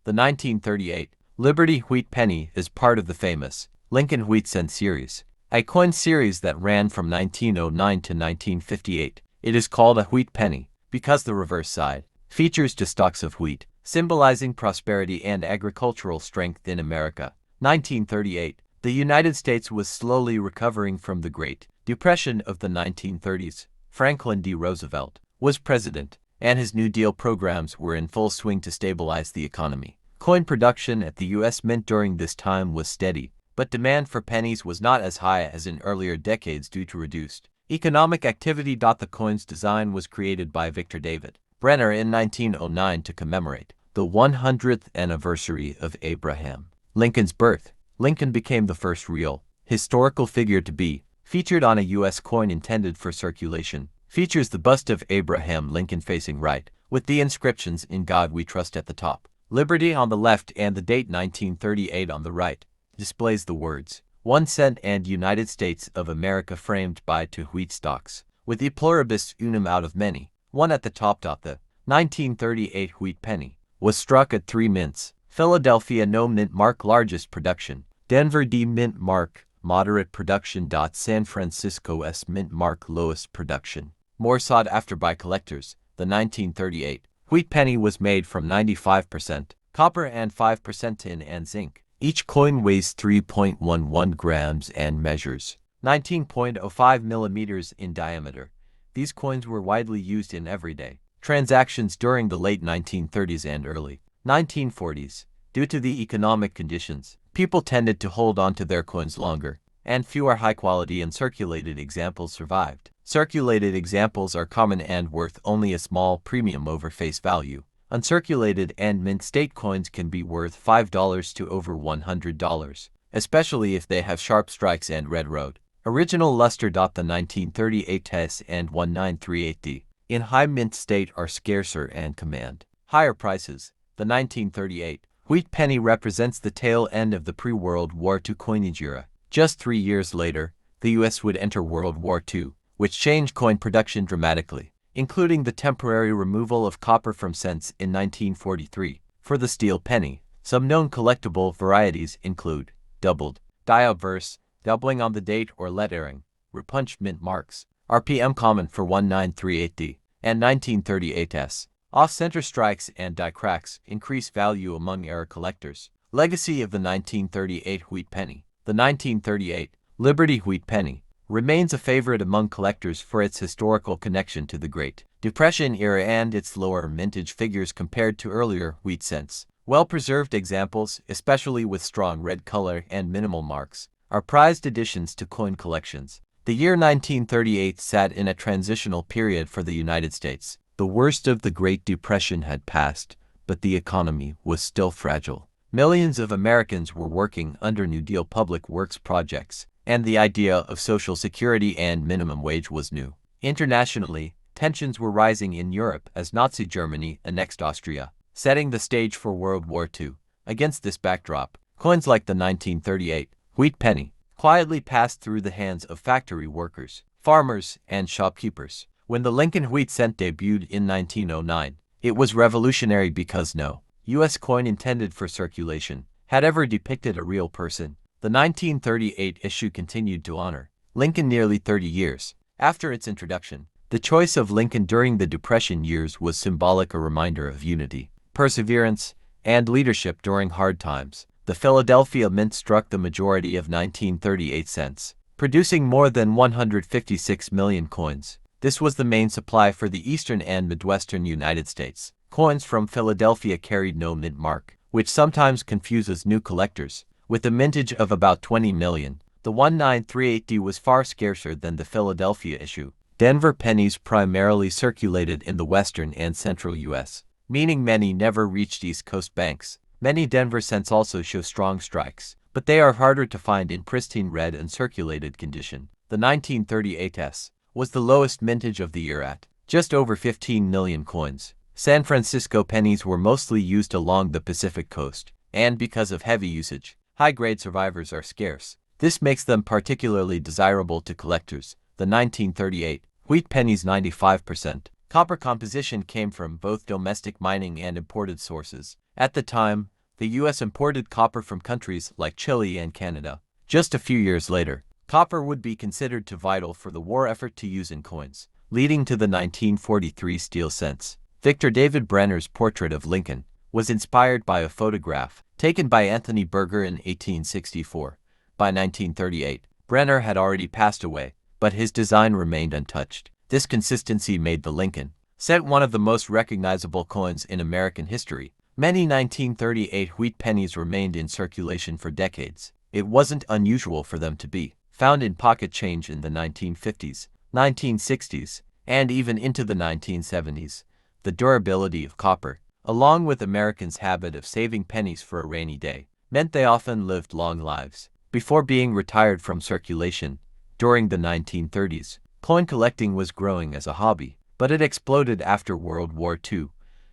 The 1938 Liberty Wheat Penny is part of the famous Lincoln Wheat Cent series, a coin series that ran from 1909 to 1958. It is called a wheat penny because the reverse side features two stalks of wheat, symbolizing prosperity and agricultural strength in America. 1938. The United States was slowly recovering from the Great Depression of the 1930s. Franklin D. Roosevelt was president, and his New Deal programs were in full swing to stabilize the economy. Coin production at the U.S. Mint during this time was steady, but demand for pennies was not as high as in earlier decades due to reduced economic activity. The coin's design was created by Victor David Brenner in 1909 to commemorate the 100th anniversary of Abraham Lincoln's birth. Lincoln became the first real, historical figure to be featured on a U.S. coin intended for circulation. Features the bust of Abraham Lincoln facing right, with the inscriptions "In God We Trust" at the top, Liberty on the left, and the date 1938 on the right. Displays the words 1 cent and United States of America framed by two wheat stalks, with E pluribus unum out of many, one at the top. The 1938 wheat penny was struck at 3 mints. Philadelphia No Mint Mark largest production, Denver D Mint Mark moderate production. San Francisco S Mint Mark lowest production. More sought after by collectors. The 1938 wheat penny was made from 95% copper and 5% tin and zinc. Each coin weighs 3.11 grams and measures 19.05 millimeters in diameter. These coins were widely used in everyday transactions during the late 1930s and early 1940s. Due to the economic conditions, people tended to hold on to their coins longer, and fewer high-quality uncirculated examples survived. Circulated examples are common and worth only a small premium over face value. Uncirculated and mint state coins can be worth $5 to over $100, especially if they have sharp strikes and red road. Original luster. The 1938 TES and 1938D in high mint state are scarcer and command higher prices. The 1938 wheat penny represents the tail end of the pre-World War II coinage era. Just 3 years later, the U.S. would enter World War II, which changed coin production dramatically, including the temporary removal of copper from cents in 1943. For the steel penny, some known collectible varieties include doubled, die obverse, doubling on the date or lettering, repunched mint marks, RPM common for 1938D and 1938S. Off-center strikes and die cracks increase value among era collectors. Legacy of the 1938 wheat penny. The 1938 Liberty Wheat Penny remains a favorite among collectors for its historical connection to the Great Depression era and its lower mintage figures compared to earlier wheat cents. Well-preserved examples, especially with strong red color and minimal marks, are prized additions to coin collections. The year 1938 sat in a transitional period for the United States. The worst of the Great Depression had passed, but the economy was still fragile. Millions of Americans were working under New Deal public works projects, and the idea of Social Security and minimum wage was new. Internationally, tensions were rising in Europe as Nazi Germany annexed Austria, setting the stage for World War II. Against this backdrop, coins like the 1938 wheat penny quietly passed through the hands of factory workers, farmers, and shopkeepers. When the Lincoln Wheat Cent debuted in 1909, it was revolutionary because no U.S. coin intended for circulation had ever depicted a real person. The 1938 issue continued to honor Lincoln nearly 30 years after its introduction. The choice of Lincoln during the Depression years was symbolic, a reminder of unity, perseverance, and leadership during hard times. The Philadelphia Mint struck the majority of 1938 cents, producing more than 156 million coins. This was the main supply for the eastern and midwestern United States. Coins from Philadelphia carried no mint mark, which sometimes confuses new collectors. With a mintage of about 20 million, the 1938D was far scarcer than the Philadelphia issue. Denver pennies primarily circulated in the western and central U.S., meaning many never reached East Coast banks. Many Denver cents also show strong strikes, but they are harder to find in pristine red and circulated condition. The 1938S was the lowest mintage of the year at just over 15 million coins. San Francisco pennies were mostly used along the Pacific coast, and because of heavy usage, high-grade survivors are scarce. This makes them particularly desirable to collectors. The 1938 wheat penny's 95% Copper composition came from both domestic mining and imported sources. At the time, the U.S. imported copper from countries like Chile and Canada. Just a few years later, copper would be considered too vital for the war effort to use in coins, leading to the 1943 steel cents. Victor David Brenner's portrait of Lincoln was inspired by a photograph taken by Anthony Berger in 1864. By 1938, Brenner had already passed away, but his design remained untouched. This consistency made the Lincoln cent one of the most recognizable coins in American history. Many 1938 wheat pennies remained in circulation for decades. It wasn't unusual for them to be found in pocket change in the 1950s, 1960s, and even into the 1970s. The durability of copper, along with Americans' habit of saving pennies for a rainy day, meant they often lived long lives. Before being retired from circulation, during the 1930s, coin collecting was growing as a hobby, but it exploded after World War II.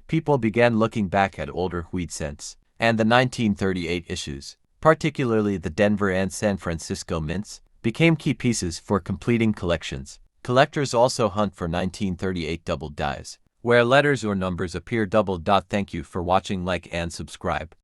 People began looking back at older wheat cents and the 1938 issues, particularly the Denver and San Francisco mints, became key pieces for completing collections. Collectors also hunt for 1938 double dies, where letters or numbers appear double. Thank you for watching. Like and subscribe.